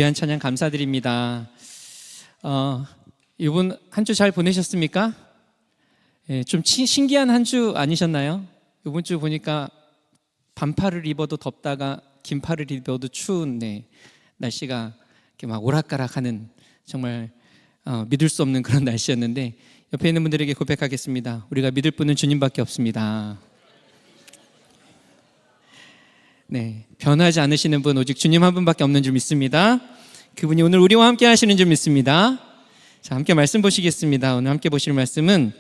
귀한 찬양 감사드립니다. 이번 한 주 잘 보내셨습니까? 좀 신기한 한 주 아니셨나요? 이번 주 보니까 반팔을 입어도 덥다가 긴팔을 입어도 추운 날씨가 이렇게 막 오락가락하는 정말 믿을 수 없는 그런 날씨였는데, 옆에 있는 분들에게 고백하겠습니다. 우리가 믿을 분은 주님밖에 없습니다. 변하지 않으시는 분 오직 주님 한 분밖에 없는 줄 믿습니다. 그분이 오늘 우리와 함께 하시는 줄 믿습니다. 자, 함께 말씀 보시겠습니다. 오늘 함께 보실 말씀은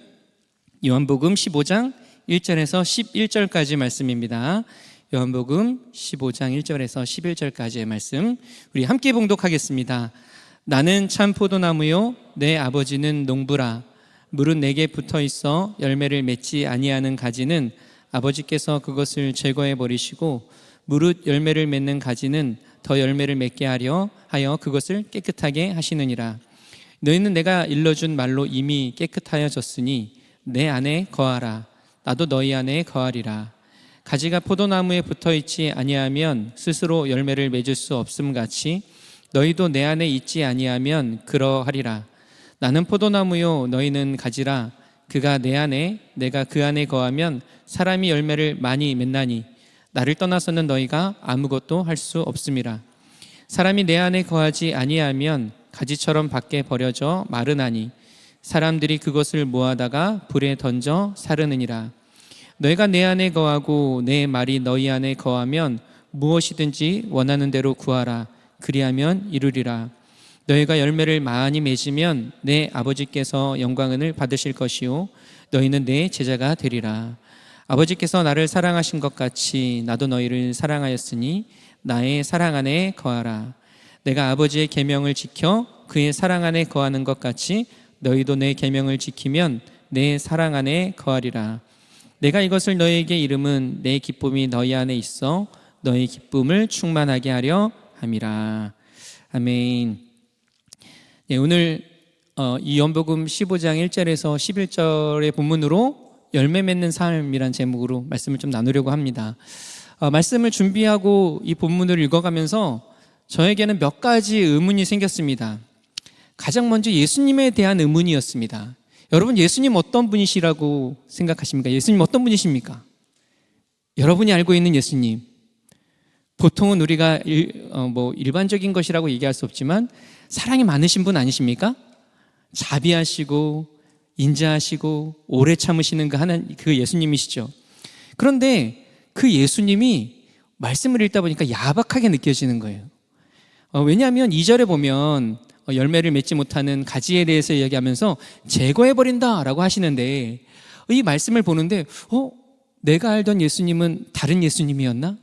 요한복음 15장 1절에서 11절까지 말씀입니다. 요한복음 15장 1절에서 11절까지의 말씀 우리 함께 봉독하겠습니다. 나는 참 포도나무요 내 아버지는 농부라. 물은 내게 붙어 있어 열매를 맺지 아니하는 가지는 아버지께서 그것을 제거해 버리시고 무릇 열매를 맺는 가지는 더 열매를 맺게 하려 하여 그것을 깨끗하게 하시느니라. 너희는 내가 일러준 말로 이미 깨끗하여졌으니 내 안에 거하라. 나도 너희 안에 거하리라. 가지가 포도나무에 붙어있지 아니하면 스스로 열매를 맺을 수 없음 같이 너희도 내 안에 있지 아니하면 그러하리라. 나는 포도나무요 너희는 가지라. 그가 내 안에 내가 그 안에 거하면 사람이 열매를 많이 맺나니 나를 떠나서는 너희가 아무것도 할 수 없음이라. 사람이 내 안에 거하지 아니하면 가지처럼 밖에 버려져 마르나니 사람들이 그것을 모아다가 불에 던져 사르느니라. 너희가 내 안에 거하고 내 말이 너희 안에 거하면 무엇이든지 원하는 대로 구하라. 그리하면 이루리라. 너희가 열매를 많이 맺으면 내 아버지께서 영광을 받으실 것이요 너희는 내 제자가 되리라. 아버지께서 나를 사랑하신 것 같이 나도 너희를 사랑하였으니 나의 사랑 안에 거하라. 내가 아버지의 계명을 지켜 그의 사랑 안에 거하는 것 같이 너희도 내 계명을 지키면 내 사랑 안에 거하리라. 내가 이것을 너희에게 이름은 내 기쁨이 너희 안에 있어 너희 기쁨을 충만하게 하려 함이라. 아멘. 오늘 이 요한복음 15장 1절에서 11절의 본문으로 열매 맺는 삶이란 제목으로 말씀을 좀 나누려고 합니다. 말씀을 준비하고 이 본문을 읽어가면서 저에게는 몇 가지 의문이 생겼습니다. 가장 먼저 예수님에 대한 의문이었습니다. 여러분, 예수님 어떤 분이시라고 생각하십니까? 예수님 어떤 분이십니까? 여러분이 알고 있는 예수님, 보통은 우리가 일반적인 것이라고 얘기할 수 없지만 사랑이 많으신 분 아니십니까? 자비하시고 인자하시고 오래 참으시는 그 예수님이시죠. 그런데 그 예수님이 말씀을 읽다 보니까 야박하게 느껴지는 거예요. 왜냐하면 2절에 보면 열매를 맺지 못하는 가지에 대해서 이야기하면서 제거해버린다라고 하시는데, 이 말씀을 보는데 내가 알던 예수님은 다른 예수님이었나?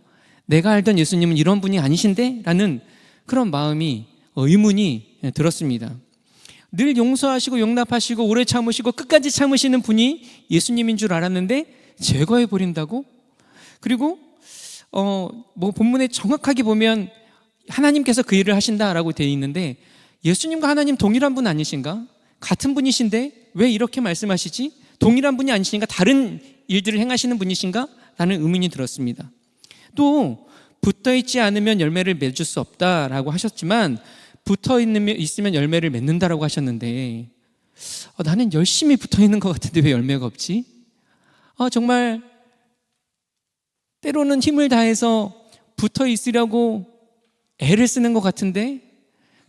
내가 알던 예수님은 이런 분이 아니신데? 라는 그런 마음이 의문이 들었습니다. 늘 용서하시고 용납하시고 오래 참으시고 끝까지 참으시는 분이 예수님인 줄 알았는데 제거해버린다고? 그리고 본문에 정확하게 보면 하나님께서 그 일을 하신다라고 되어 있는데, 예수님과 하나님 동일한 분 아니신가? 같은 분이신데 왜 이렇게 말씀하시지? 동일한 분이 아니신가? 다른 일들을 행하시는 분이신가? 라는 의문이 들었습니다. 또 붙어있지 않으면 열매를 맺을 수 없다라고 하셨지만 있으면 열매를 맺는다라고 하셨는데, 나는 열심히 붙어있는 것 같은데 왜 열매가 없지? 정말 때로는 힘을 다해서 붙어있으려고 애를 쓰는 것 같은데,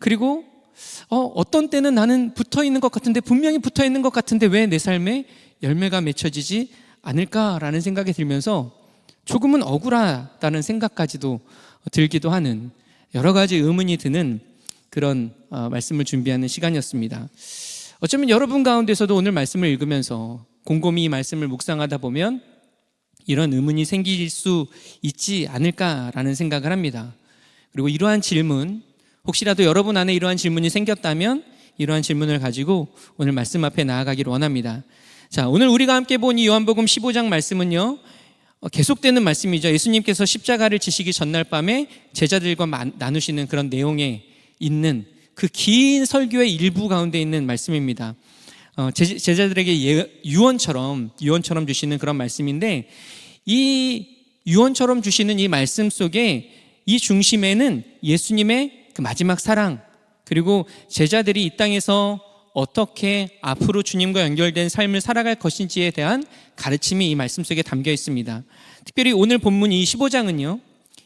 그리고 어떤 때는 나는 붙어있는 것 같은데, 분명히 붙어있는 것 같은데 왜 내 삶에 열매가 맺혀지지 않을까라는 생각이 들면서 조금은 억울하다는 생각까지도 들기도 하는, 여러 가지 의문이 드는 그런 말씀을 준비하는 시간이었습니다. 어쩌면 여러분 가운데서도 오늘 말씀을 읽으면서 곰곰이 이 말씀을 묵상하다 보면 이런 의문이 생길 수 있지 않을까라는 생각을 합니다. 그리고 이러한 질문, 혹시라도 여러분 안에 이러한 질문이 생겼다면 이러한 질문을 가지고 오늘 말씀 앞에 나아가기를 원합니다. 자, 오늘 우리가 함께 본 이 요한복음 15장 말씀은요, 계속되는 말씀이죠. 예수님께서 십자가를 지시기 전날 밤에 제자들과 나누시는 그런 내용에 있는 그 긴 설교의 일부 가운데 있는 말씀입니다. 제자들에게 유언처럼 주시는 그런 말씀인데, 이 유언처럼 주시는 이 말씀 속에 이 중심에는 예수님의 그 마지막 사랑, 그리고 제자들이 이 땅에서 어떻게 앞으로 주님과 연결된 삶을 살아갈 것인지에 대한 가르침이 이 말씀 속에 담겨 있습니다. 특별히 오늘 본문 이 15장은요,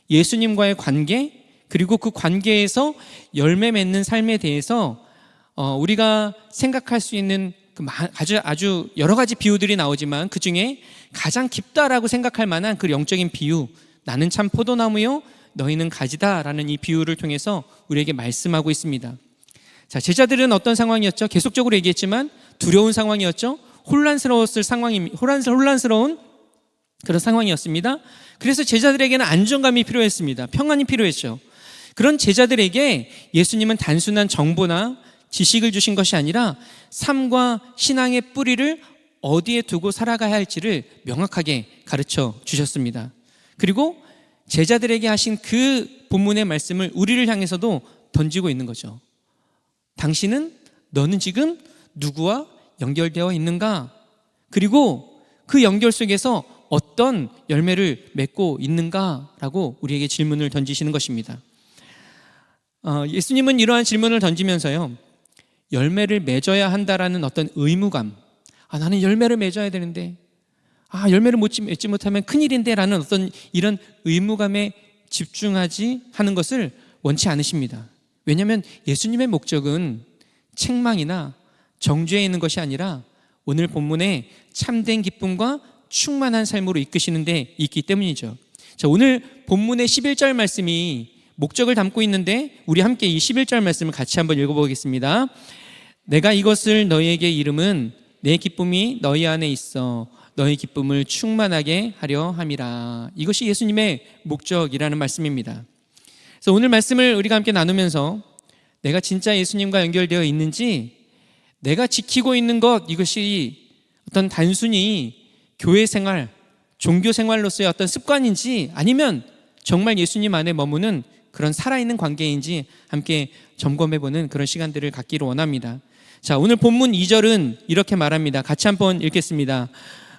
예수님과의 관계, 그리고 그 관계에서 열매 맺는 삶에 대해서 우리가 생각할 수 있는 아주 여러 가지 비유들이 나오지만 그 중에 가장 깊다라고 생각할 만한 그 영적인 비유, 나는 참 포도나무요 너희는 가지다라는 이 비유를 통해서 우리에게 말씀하고 있습니다. 자, 제자들은 어떤 상황이었죠? 계속적으로 얘기했지만 두려운 상황이었죠. 혼란스러운 그런 상황이었습니다. 그래서 제자들에게는 안정감이 필요했습니다. 평안이 필요했죠. 그런 제자들에게 예수님은 단순한 정보나 지식을 주신 것이 아니라 삶과 신앙의 뿌리를 어디에 두고 살아가야 할지를 명확하게 가르쳐 주셨습니다. 그리고 제자들에게 하신 그 본문의 말씀을 우리를 향해서도 던지고 있는 거죠. 너는 지금 누구와 연결되어 있는가? 그리고 그 연결 속에서 어떤 열매를 맺고 있는가라고 우리에게 질문을 던지시는 것입니다. 예수님은 이러한 질문을 던지면서요, 열매를 맺어야 한다라는 어떤 의무감, 나는 열매를 맺어야 되는데, 열매를 맺지 못하면 큰일인데 라는 어떤 이런 의무감에 집중하지 하는 것을 원치 않으십니다. 왜냐하면 예수님의 목적은 책망이나 정죄에 있는 것이 아니라 오늘 본문에 참된 기쁨과 충만한 삶으로 이끄시는 데 있기 때문이죠. 자, 오늘 본문의 11절 말씀이 목적을 담고 있는데 우리 함께 이 11절 말씀을 같이 한번 읽어보겠습니다. 내가 이것을 너희에게 이름은 내 기쁨이 너희 안에 있어 너희 기쁨을 충만하게 하려 함이라. 이것이 예수님의 목적이라는 말씀입니다. 그래서 오늘 말씀을 우리가 함께 나누면서 내가 진짜 예수님과 연결되어 있는지, 내가 지키고 있는 것, 이것이 어떤 단순히 교회 생활, 종교 생활로서의 어떤 습관인지 아니면 정말 예수님 안에 머무는 그런 살아있는 관계인지 함께 점검해보는 그런 시간들을 갖기를 원합니다. 자, 오늘 본문 2절은 이렇게 말합니다. 같이 한번 읽겠습니다.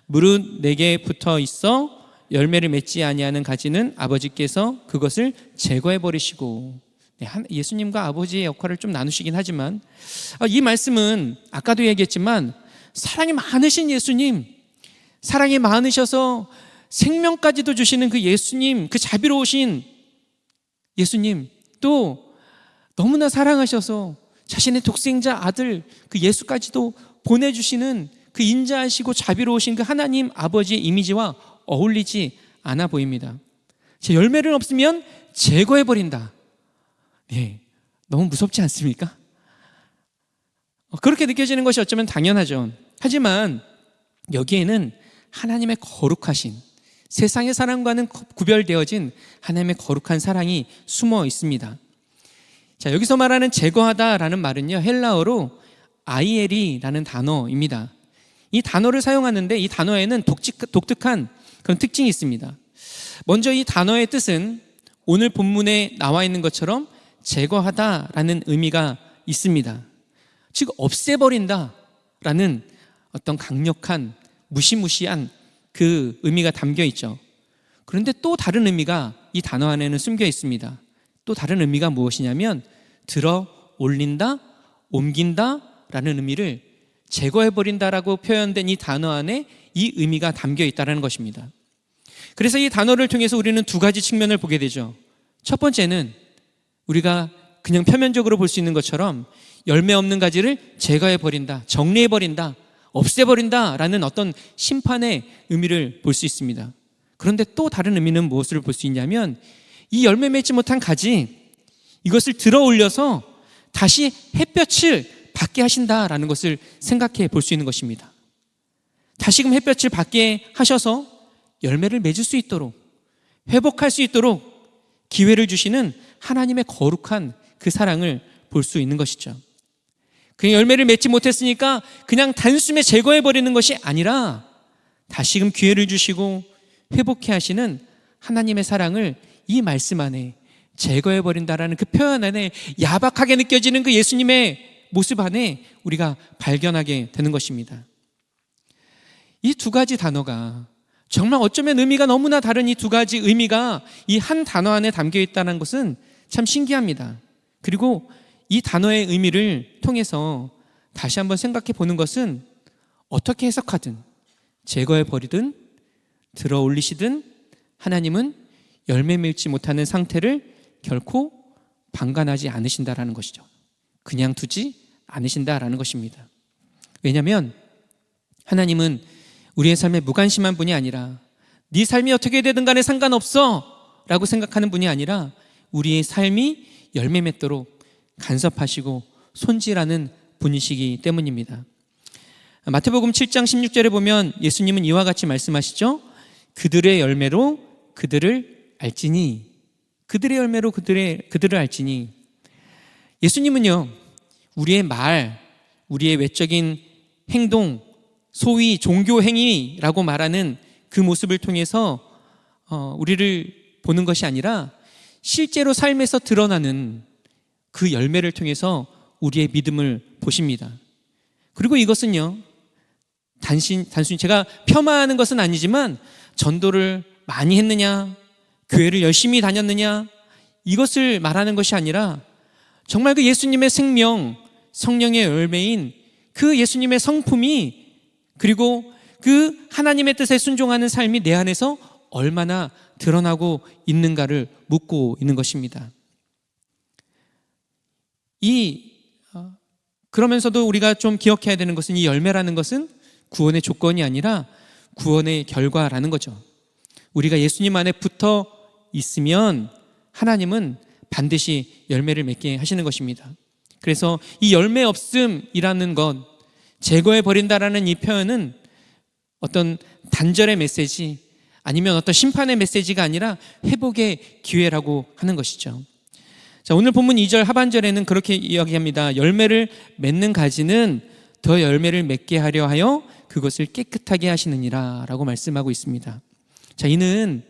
무릇 내게 붙어 있어 열매를 맺지 아니하는 가지는 아버지께서 그것을 제거해 버리시고. 예수님과 아버지의 역할을 좀 나누시긴 하지만 이 말씀은 아까도 얘기했지만 사랑이 많으신 예수님, 사랑이 많으셔서 생명까지도 주시는 그 예수님, 그 자비로우신 예수님, 또 너무나 사랑하셔서 자신의 독생자 아들 그 예수까지도 보내주시는 그 인자하시고 자비로우신 그 하나님 아버지의 이미지와 어울리지 않아 보입니다. 제 열매를 없으면 제거해버린다. 너무 무섭지 않습니까? 그렇게 느껴지는 것이 어쩌면 당연하죠. 하지만 여기에는 하나님의 거룩하신, 세상의 사랑과는 구별되어진 하나님의 거룩한 사랑이 숨어 있습니다. 자, 여기서 말하는 제거하다라는 말은요, 헬라어로 아이엘이라는 단어입니다. 이 단어를 사용하는데 이 단어에는 독특한 그런 특징이 있습니다. 먼저 이 단어의 뜻은 오늘 본문에 나와 있는 것처럼 제거하다라는 의미가 있습니다. 즉 없애버린다라는 어떤 강력한 무시무시한 그 의미가 담겨 있죠. 그런데 또 다른 의미가 이 단어 안에는 숨겨 있습니다. 또 다른 의미가 무엇이냐면 들어 올린다, 옮긴다라는 의미를 제거해버린다라고 표현된 이 단어 안에 이 의미가 담겨 있다는 것입니다. 그래서 이 단어를 통해서 우리는 두 가지 측면을 보게 되죠. 첫 번째는 우리가 그냥 표면적으로 볼 수 있는 것처럼 열매 없는 가지를 제거해버린다, 정리해버린다, 없애버린다라는 어떤 심판의 의미를 볼 수 있습니다. 그런데 또 다른 의미는 무엇을 볼 수 있냐면 이 열매 맺지 못한 가지, 이것을 들어 올려서 다시 햇볕을 받게 하신다라는 것을 생각해 볼 수 있는 것입니다. 다시금 햇볕을 받게 하셔서 열매를 맺을 수 있도록, 회복할 수 있도록 기회를 주시는 하나님의 거룩한 그 사랑을 볼 수 있는 것이죠. 그냥 열매를 맺지 못했으니까 그냥 단숨에 제거해버리는 것이 아니라 다시금 기회를 주시고 회복해 하시는 하나님의 사랑을 이 말씀 안에 제거해버린다라는 그 표현 안에 야박하게 느껴지는 그 예수님의 모습 안에 우리가 발견하게 되는 것입니다. 이 두 가지 단어가 정말 어쩌면 의미가 너무나 다른 이 두 가지 의미가 이 한 단어 안에 담겨 있다는 것은 참 신기합니다. 그리고 이 단어의 의미를 통해서 다시 한번 생각해 보는 것은 어떻게 해석하든 제거해 버리든 들어 올리시든 하나님은 열매 맺지 못하는 상태를 결코 방관하지 않으신다라는 것이죠. 그냥 두지 않으신다라는 것입니다. 왜냐하면 하나님은 우리의 삶에 무관심한 분이 아니라 네 삶이 어떻게 되든 간에 상관없어 라고 생각하는 분이 아니라 우리의 삶이 열매 맺도록 간섭하시고 손질하는 분이시기 때문입니다. 마태복음 7장 16절에 보면 예수님은 이와 같이 말씀하시죠. 그들의 열매로 그들을 알지니, 그들의 열매로 그들을 알지니. 예수님은요, 우리의 말, 우리의 외적인 행동, 소위 종교 행위라고 말하는 그 모습을 통해서 우리를 보는 것이 아니라 실제로 삶에서 드러나는 그 열매를 통해서 우리의 믿음을 보십니다. 그리고 이것은요, 단순히 제가 폄하하는 것은 아니지만 전도를 많이 했느냐, 교회를 열심히 다녔느냐, 이것을 말하는 것이 아니라 정말 그 예수님의 생명, 성령의 열매인 그 예수님의 성품이, 그리고 그 하나님의 뜻에 순종하는 삶이 내 안에서 얼마나 드러나고 있는가를 묻고 있는 것입니다. 그러면서도 우리가 좀 기억해야 되는 것은 이 열매라는 것은 구원의 조건이 아니라 구원의 결과라는 거죠. 우리가 예수님 안에 붙어 있으면 하나님은 반드시 열매를 맺게 하시는 것입니다. 그래서 이 열매 없음이라는 것, 제거해 버린다라는 이 표현은 어떤 단절의 메시지, 아니면 어떤 심판의 메시지가 아니라 회복의 기회라고 하는 것이죠. 자, 오늘 본문 2절 하반절에는 그렇게 이야기합니다. 열매를 맺는 가지는 더 열매를 맺게 하려 하여 그것을 깨끗하게 하시느니라 라고 말씀하고 있습니다. 자, 이는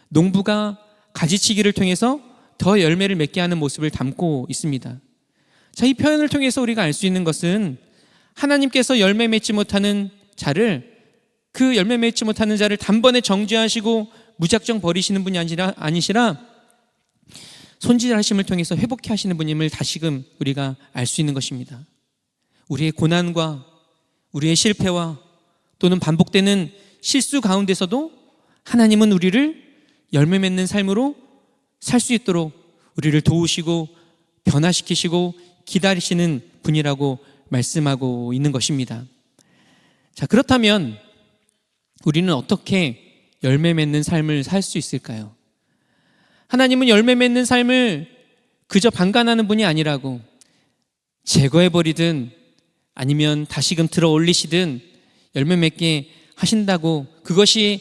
농부가 가지치기를 통해서 더 열매를 맺게 하는 모습을 담고 있습니다. 자, 이 표현을 통해서 우리가 알 수 있는 것은 하나님께서 열매 맺지 못하는 자를, 그 열매 맺지 못하는 자를 단번에 정죄하시고 무작정 버리시는 분이 아니시라 손질하심을 통해서 회복해 하시는 분임을 다시금 우리가 알 수 있는 것입니다. 우리의 고난과 우리의 실패와 또는 반복되는 실수 가운데서도 하나님은 우리를 열매 맺는 삶으로 살 수 있도록 우리를 도우시고 변화시키시고 기다리시는 분이라고 말씀하고 있는 것입니다. 자, 그렇다면 우리는 어떻게 열매 맺는 삶을 살 수 있을까요? 하나님은 열매 맺는 삶을 그저 방관하는 분이 아니라고, 제거해버리든 아니면 다시금 들어 올리시든 열매 맺게 하신다고, 그것이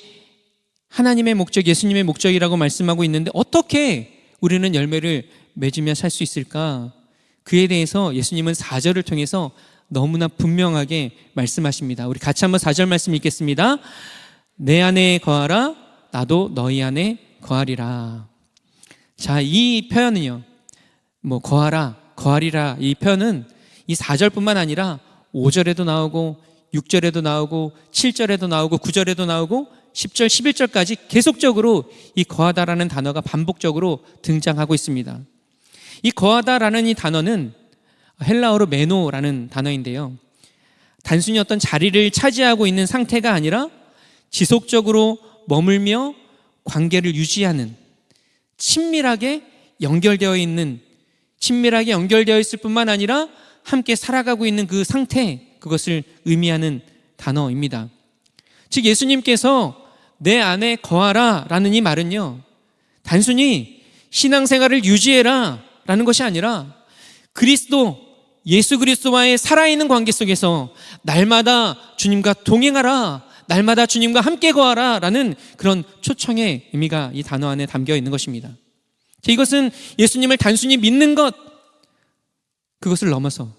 하나님의 목적, 예수님의 목적이라고 말씀하고 있는데 어떻게 우리는 열매를 맺으며 살 수 있을까? 그에 대해서 예수님은 4절을 통해서 너무나 분명하게 말씀하십니다. 우리 같이 한번 4절 말씀 읽겠습니다. 내 안에 거하라, 나도 너희 안에 거하리라. 자, 이 표현은요, 거하라, 거하리라, 이 표현은 이 4절뿐만 아니라 5절에도 나오고 6절에도 나오고 7절에도 나오고 9절에도 나오고 10절, 11절까지 계속적으로 이 거하다라는 단어가 반복적으로 등장하고 있습니다. 이 거하다라는 이 단어는 헬라어로 메노라는 단어인데요, 단순히 어떤 자리를 차지하고 있는 상태가 아니라 지속적으로 머물며 관계를 유지하는, 친밀하게 연결되어 있을 뿐만 아니라 함께 살아가고 있는 그 상태, 그것을 의미하는 단어입니다. 즉 예수님께서 내 안에 거하라 라는 이 말은요, 단순히 신앙생활을 유지해라 라는 것이 아니라 예수 그리스도와의 살아있는 관계 속에서 날마다 주님과 동행하라, 날마다 주님과 함께 거하라 라는 그런 초청의 의미가 이 단어 안에 담겨 있는 것입니다. 이것은 예수님을 단순히 믿는 것, 그것을 넘어서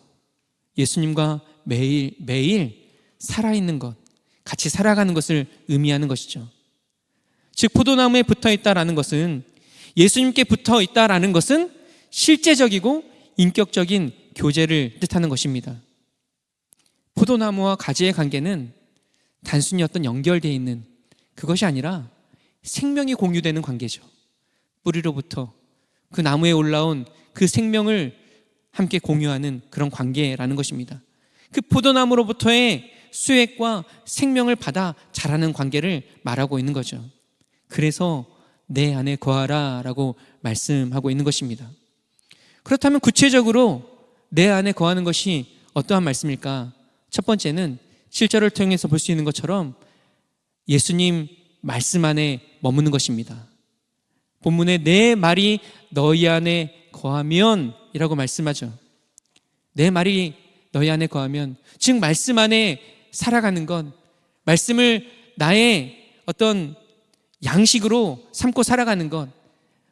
예수님과 매일 살아있는 것, 같이 살아가는 것을 의미하는 것이죠. 즉 포도나무에 붙어 있다라는 것은, 예수님께 붙어 있다라는 것은 실제적이고 인격적인 교제를 뜻하는 것입니다. 포도나무와 가지의 관계는 단순히 어떤 연결되어 있는 그것이 아니라 생명이 공유되는 관계죠. 뿌리로부터 그 나무에 올라온 그 생명을 함께 공유하는 그런 관계라는 것입니다. 그 포도나무로부터의 수액과 생명을 받아 자라는 관계를 말하고 있는 거죠. 그래서 내 안에 거하라 라고 말씀하고 있는 것입니다. 그렇다면 구체적으로 내 안에 거하는 것이 어떠한 말씀일까? 첫 번째는 실절을 통해서 볼 수 있는 것처럼 예수님 말씀 안에 머무는 것입니다. 본문에 내 말이 너희 안에 거하면 이라고 말씀하죠. 내 말이 너희 안에 거하면, 즉 말씀 안에 살아가는 것, 말씀을 나의 어떤 양식으로 삼고 살아가는 것.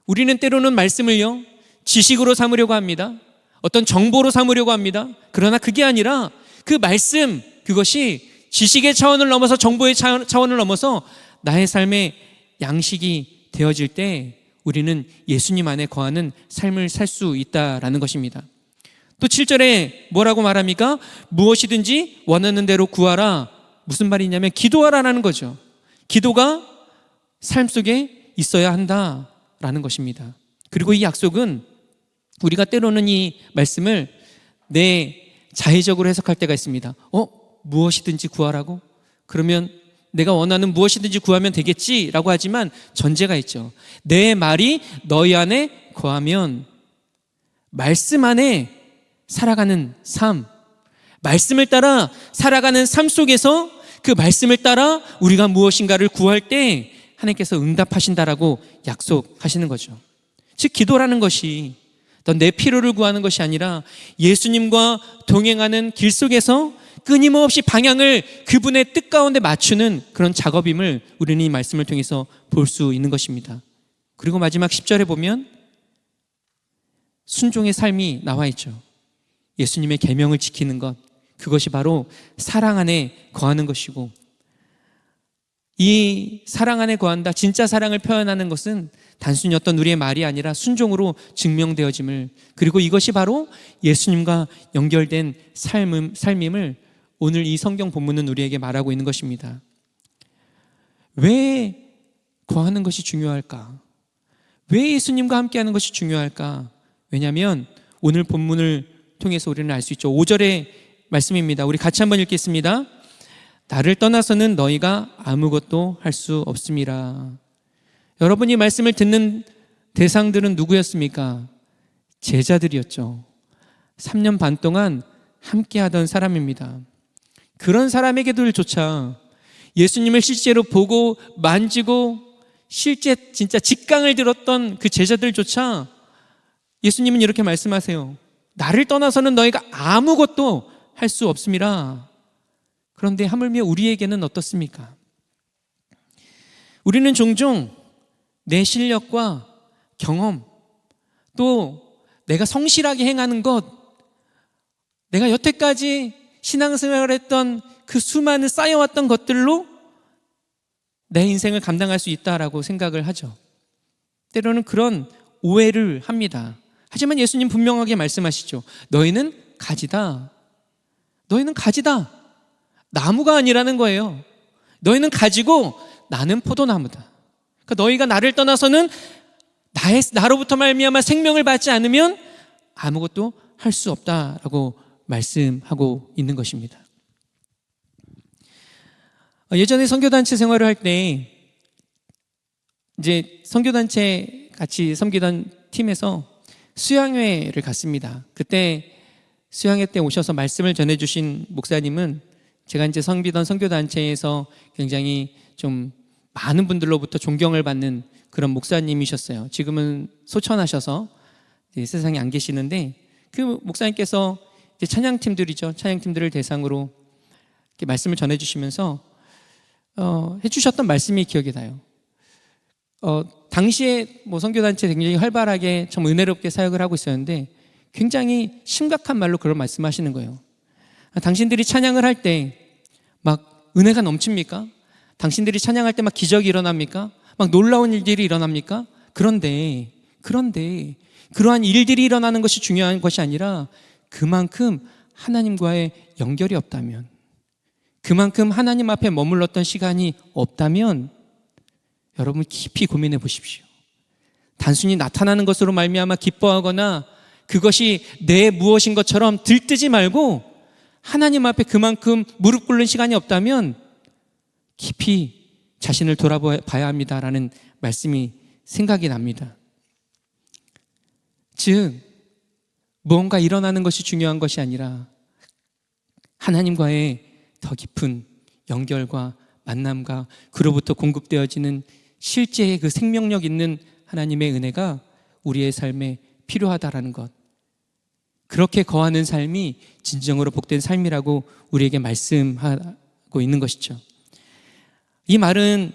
우리는 때로는 말씀을요 지식으로 삼으려고 합니다. 어떤 정보로 삼으려고 합니다. 그러나 그게 아니라 그 말씀, 그것이 지식의 차원을 넘어서 정보의 차원을 넘어서 나의 삶의 양식이 되어질 때 우리는 예수님 안에 거하는 삶을 살 수 있다라는 것입니다. 또 7절에 뭐라고 말합니까? 무엇이든지 원하는 대로 구하라. 무슨 말이냐면 기도하라라는 거죠. 기도가 삶 속에 있어야 한다라는 것입니다. 그리고 이 약속은 우리가 때로는 이 말씀을 자의적으로 해석할 때가 있습니다. 무엇이든지 구하라고? 그러면 내가 원하는 무엇이든지 구하면 되겠지라고 하지만 전제가 있죠. 내 말이 너희 안에 거하면, 말씀 안에 살아가는 삶, 말씀을 따라 살아가는 삶 속에서 그 말씀을 따라 우리가 무엇인가를 구할 때 하나님께서 응답하신다라고 약속하시는 거죠. 즉 기도라는 것이 내 필요를 구하는 것이 아니라 예수님과 동행하는 길 속에서 끊임없이 방향을 그분의 뜻 가운데 맞추는 그런 작업임을 우리는 이 말씀을 통해서 볼 수 있는 것입니다. 그리고 마지막 10절에 보면 순종의 삶이 나와 있죠. 예수님의 계명을 지키는 것, 그것이 바로 사랑 안에 거하는 것이고, 이 사랑 안에 거한다, 진짜 사랑을 표현하는 것은 단순히 어떤 우리의 말이 아니라 순종으로 증명되어짐을, 그리고 이것이 바로 예수님과 연결된 삶임을 오늘 이 성경 본문은 우리에게 말하고 있는 것입니다. 왜 거하는 것이 중요할까? 왜 예수님과 함께하는 것이 중요할까? 왜냐하면 오늘 본문을 통해서 우리는 알 수 있죠. 5절의 말씀입니다. 우리 같이 한번 읽겠습니다. 나를 떠나서는 너희가 아무것도 할 수 없음이라. 여러분이 말씀을 듣는 대상들은 누구였습니까? 제자들이었죠. 3년 반 동안 함께하던 사람입니다. 그런 사람에게들조차 예수님을 실제로 보고 만지고 실제 진짜 직강을 들었던 그 제자들조차 예수님은 이렇게 말씀하세요. 나를 떠나서는 너희가 아무것도 할 수 없음이라. 그런데 하물며 우리에게는 어떻습니까? 우리는 종종 내 실력과 경험, 또 내가 성실하게 행하는 것, 내가 여태까지 신앙생활을 했던 그 수많은 쌓여왔던 것들로 내 인생을 감당할 수 있다라고 생각을 하죠. 때로는 그런 오해를 합니다. 하지만 예수님 분명하게 말씀하시죠. 너희는 가지다. 너희는 가지다. 나무가 아니라는 거예요. 너희는 가지고 나는 포도나무다. 그러니까 너희가 나를 떠나서는 나로부터 말미암아 생명을 받지 않으면 아무것도 할 수 없다라고 말씀하고 있는 것입니다. 예전에 선교단체 생활을 할 때 이제 선교단체 같이 섬기던 팀에서 수양회를 갔습니다. 그때 수양회 때 오셔서 말씀을 전해주신 목사님은 제가 이제 섬기던 선교단체에서 굉장히 좀 많은 분들로부터 존경을 받는 그런 목사님이셨어요. 지금은 소천하셔서 세상에 안 계시는데 그 목사님께서 이제 찬양팀들이죠. 찬양팀들을 대상으로 이렇게 말씀을 전해주시면서 해주셨던 말씀이 기억이 나요. 당시에 선교단체 굉장히 활발하게 참 은혜롭게 사역을 하고 있었는데 굉장히 심각한 말로 그런 말씀하시는 거예요. 당신들이 찬양을 할 때 막 은혜가 넘칩니까? 당신들이 찬양할 때 막 기적이 일어납니까? 막 놀라운 일들이 일어납니까? 그런데 그러한 일들이 일어나는 것이 중요한 것이 아니라 그만큼 하나님과의 연결이 없다면, 그만큼 하나님 앞에 머물렀던 시간이 없다면 여러분 깊이 고민해 보십시오. 단순히 나타나는 것으로 말미암아 기뻐하거나 그것이 내 무엇인 것처럼 들뜨지 말고 하나님 앞에 그만큼 무릎 꿇는 시간이 없다면 깊이 자신을 돌아봐야 합니다라는 말씀이 생각이 납니다. 즉 무언가 일어나는 것이 중요한 것이 아니라 하나님과의 더 깊은 연결과 만남과 그로부터 공급되어지는 실제의 그 생명력 있는 하나님의 은혜가 우리의 삶에 필요하다라는 것, 그렇게 거하는 삶이 진정으로 복된 삶이라고 우리에게 말씀하고 있는 것이죠. 이 말은,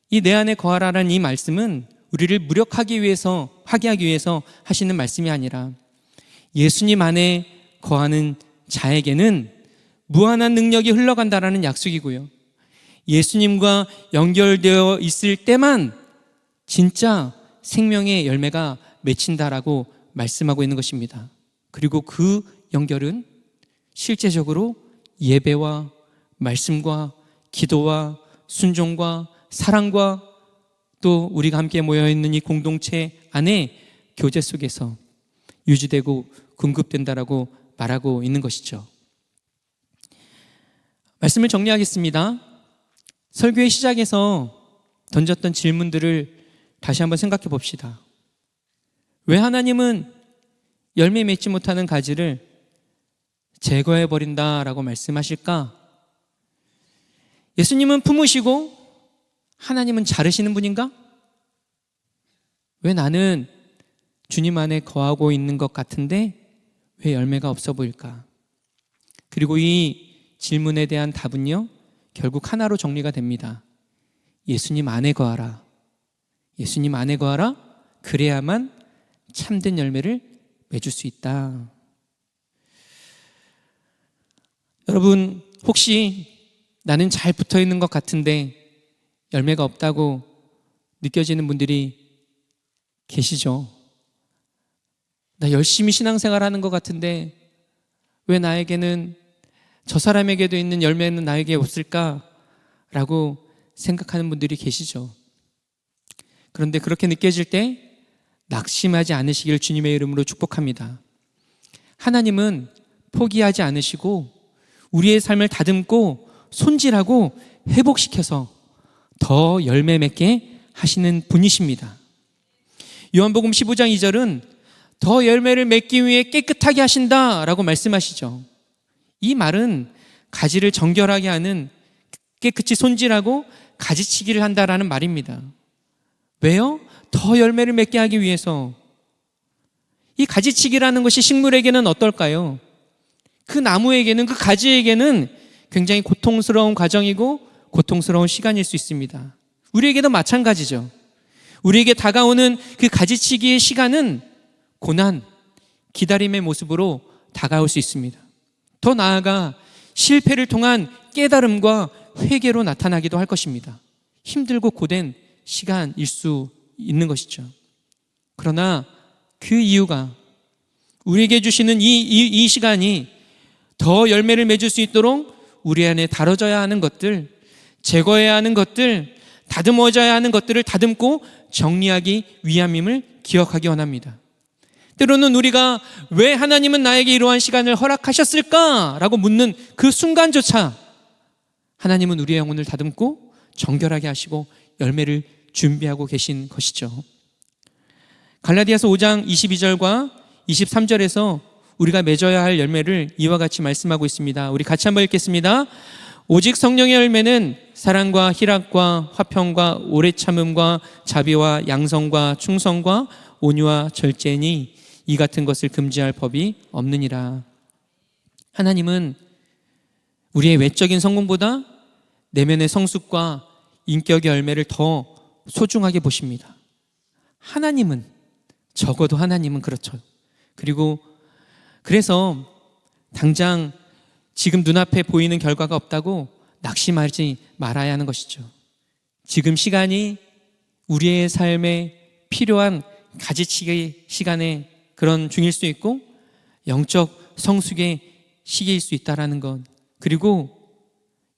이 내 안에 거하라라는 이 말씀은 우리를 무력하기 위해서, 하게 하기 위해서 하시는 말씀이 아니라 예수님 안에 거하는 자에게는 무한한 능력이 흘러간다라는 약속이고요, 예수님과 연결되어 있을 때만 진짜 생명의 열매가 맺힌다라고 말씀하고 있는 것입니다. 그리고 그 연결은 실제적으로 예배와 말씀과 기도와 순종과 사랑과 또 우리가 함께 모여있는 이 공동체 안에 교제 속에서 유지되고 공급된다라고 말하고 있는 것이죠. 말씀을 정리하겠습니다. 설교의 시작에서 던졌던 질문들을 다시 한번 생각해 봅시다. 왜 하나님은 열매 맺지 못하는 가지를 제거해 버린다라고 말씀하실까? 예수님은 품으시고 하나님은 자르시는 분인가? 왜 나는 주님 안에 거하고 있는 것 같은데 왜 열매가 없어 보일까? 그리고 이 질문에 대한 답은요, 결국 하나로 정리가 됩니다. 예수님 안에 거하라. 예수님 안에 거하라. 그래야만 참된 열매를 맺을 수 있다. 여러분, 혹시 나는 잘 붙어 있는 것 같은데 열매가 없다고 느껴지는 분들이 계시죠? 나 열심히 신앙생활 하는 것 같은데 왜 나에게는, 저 사람에게도 있는 열매는 나에게 없을까라고 생각하는 분들이 계시죠. 그런데 그렇게 느껴질 때 낙심하지 않으시길 주님의 이름으로 축복합니다. 하나님은 포기하지 않으시고 우리의 삶을 다듬고 손질하고 회복시켜서 더 열매 맺게 하시는 분이십니다. 요한복음 15장 2절은 더 열매를 맺기 위해 깨끗하게 하신다라고 말씀하시죠. 이 말은 가지를 정결하게 하는, 깨끗이 손질하고 가지치기를 한다라는 말입니다. 왜요? 더 열매를 맺게 하기 위해서. 이 가지치기라는 것이 식물에게는 어떨까요? 그 나무에게는, 그 가지에게는 굉장히 고통스러운 과정이고 고통스러운 시간일 수 있습니다. 우리에게도 마찬가지죠. 우리에게 다가오는 그 가지치기의 시간은 고난, 기다림의 모습으로 다가올 수 있습니다. 더 나아가 실패를 통한 깨달음과 회개로 나타나기도 할 것입니다. 힘들고 고된 시간일 수 있는 것이죠. 그러나 그 이유가, 우리에게 주시는 이 시간이 더 열매를 맺을 수 있도록 우리 안에 다뤄져야 하는 것들, 제거해야 하는 것들, 다듬어져야 하는 것들을 다듬고 정리하기 위함임을 기억하기 원합니다. 때로는 우리가 왜 하나님은 나에게 이러한 시간을 허락하셨을까? 라고 묻는 그 순간조차 하나님은 우리의 영혼을 다듬고 정결하게 하시고 열매를 준비하고 계신 것이죠. 갈라디아서 5장 22절과 23절에서 우리가 맺어야 할 열매를 이와 같이 말씀하고 있습니다. 우리 같이 한번 읽겠습니다. 오직 성령의 열매는 사랑과 희락과 화평과 오래 참음과 자비와 양성과 충성과 온유와 절제니 이 같은 것을 금지할 법이 없느니라. 하나님은 우리의 외적인 성공보다 내면의 성숙과 인격의 열매를 더 소중하게 보십니다. 하나님은, 적어도 하나님은 그렇죠. 그리고 그래서 당장 지금 눈앞에 보이는 결과가 없다고 낙심하지 말아야 하는 것이죠. 지금 시간이 우리의 삶에 필요한 가지치기 시간의 그런 중일 수 있고 영적 성숙의 시기일 수 있다는 것, 그리고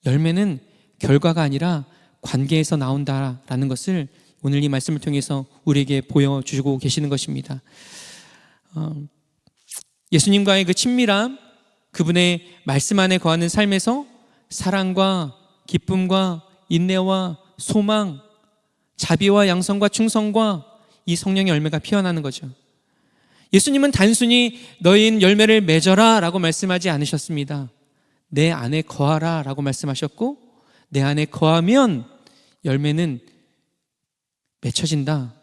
열매는 결과가 아니라 관계에서 나온다라는 것을 오늘 이 말씀을 통해서 우리에게 보여주고 계시는 것입니다. 예수님과의 그 친밀함, 그분의 말씀 안에 거하는 삶에서 사랑과 기쁨과 인내와 소망, 자비와 양성과 충성과 이 성령의 열매가 피어나는 거죠. 예수님은 단순히 너희는 열매를 맺어라 라고 말씀하지 않으셨습니다. 내 안에 거하라 라고 말씀하셨고, 내 안에 거하면 열매는 맺혀진다.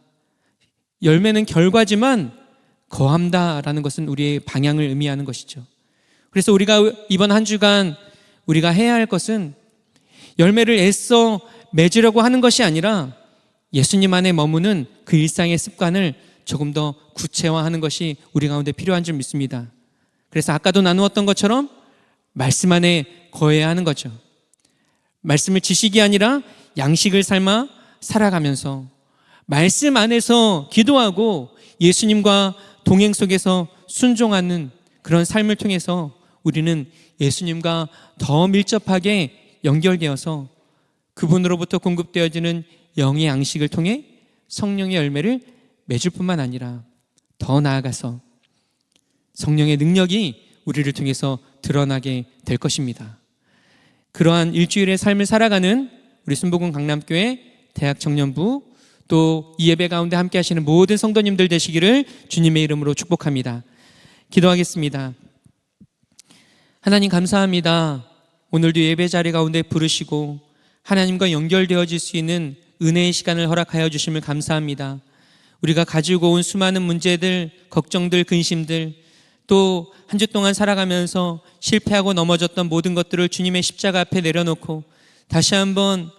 열매는 결과지만 거함다라는 것은 우리의 방향을 의미하는 것이죠. 그래서 우리가 이번 한 주간 우리가 해야 할 것은 열매를 애써 맺으려고 하는 것이 아니라 예수님 안에 머무는 그 일상의 습관을 조금 더 구체화하는 것이 우리 가운데 필요한 줄 믿습니다. 그래서 아까도 나누었던 것처럼 말씀 안에 거해야 하는 거죠. 말씀을 지식이 아니라 양식을 삶아 살아가면서 말씀 안에서 기도하고 예수님과 동행 속에서 순종하는 그런 삶을 통해서 우리는 예수님과 더 밀접하게 연결되어서 그분으로부터 공급되어지는 영의 양식을 통해 성령의 열매를 맺을 뿐만 아니라 더 나아가서 성령의 능력이 우리를 통해서 드러나게 될 것입니다. 그러한 일주일의 삶을 살아가는 우리 순복음 강남교회 대학 청년부, 또 이 예배 가운데 함께 하시는 모든 성도님들 되시기를 주님의 이름으로 축복합니다. 기도하겠습니다. 하나님 감사합니다. 오늘도 예배 자리 가운데 부르시고 하나님과 연결되어질 수 있는 은혜의 시간을 허락하여 주심을 감사합니다. 우리가 가지고 온 수많은 문제들, 걱정들, 근심들, 또 한 주 동안 살아가면서 실패하고 넘어졌던 모든 것들을 주님의 십자가 앞에 내려놓고 다시 한번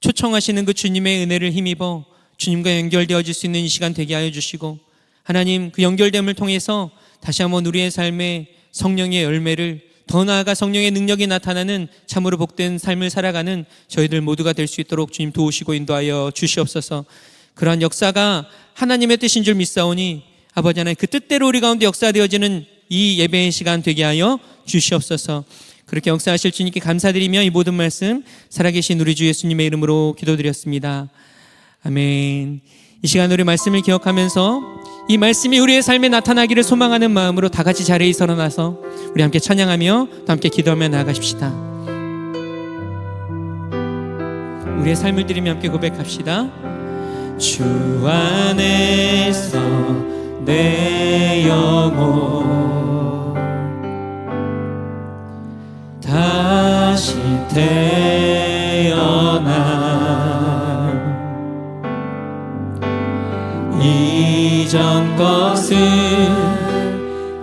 초청하시는 그 주님의 은혜를 힘입어 주님과 연결되어질 수 있는 이 시간 되게 하여 주시고, 하나님 그 연결됨을 통해서 다시 한번 우리의 삶에 성령의 열매를, 더 나아가 성령의 능력이 나타나는 참으로 복된 삶을 살아가는 저희들 모두가 될 수 있도록 주님 도우시고 인도하여 주시옵소서. 그러한 역사가 하나님의 뜻인 줄 믿사오니 아버지 하나님 그 뜻대로 우리 가운데 역사되어지는 이 예배의 시간 되게 하여 주시옵소서. 그렇게 역사하실 주님께 감사드리며 이 모든 말씀 살아계신 우리 주 예수님의 이름으로 기도드렸습니다. 아멘. 이 시간 우리 말씀을 기억하면서 이 말씀이 우리의 삶에 나타나기를 소망하는 마음으로 다 같이 자리에 일어나서 우리 함께 찬양하며 또 함께 기도하며 나아가십시다. 우리의 삶을 드리며 함께 고백합시다. 주 안에서 내 영혼 다시 태어나 이전 것은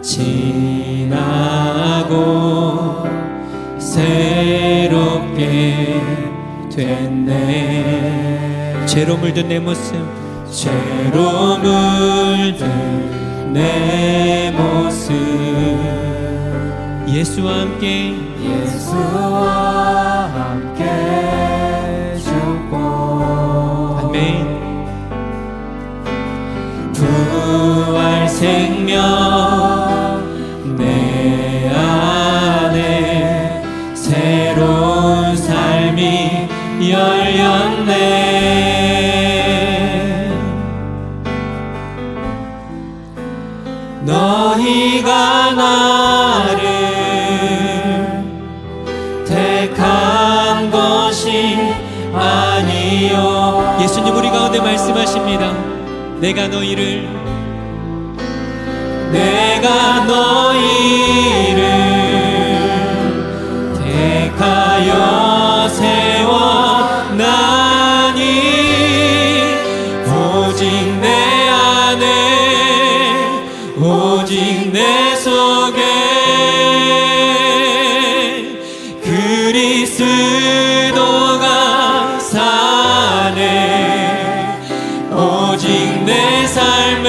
지나고 새롭게 됐네. 죄로 물든 내 모습, 죄로 물든 내 모습, 예수와 함께 죽고, 아멘. 부활 생명 내 안에 새로운 삶이 열렸네. 너희가 나를 택한 것이 아니요. 예수님 우리 가운데 말씀하십니다. 내가 너희를 택하여 세워나니 오직 내 안에 오직 내 속에 그리스도가 사네. 오직 내 삶에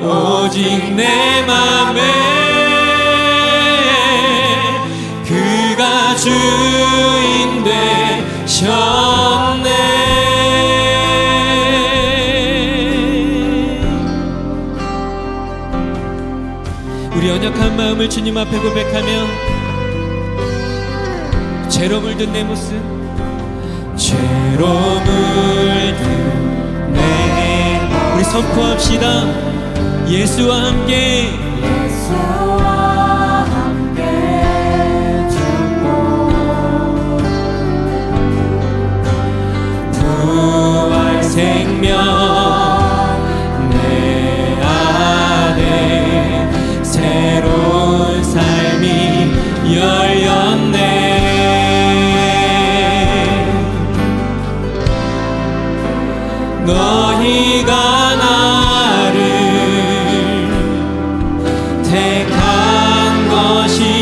오직 내 맘에 그가 주인 되셨네. 우리 연약한 마음을 주님 앞에 고백하며 죄로 물든 내 모습, 죄로 물든 내, 우리 선포합시다. 예수와 함께 죽고 부활 생명 내 안에 새로운 삶이 열렸네. 너희가 나를 택한 것이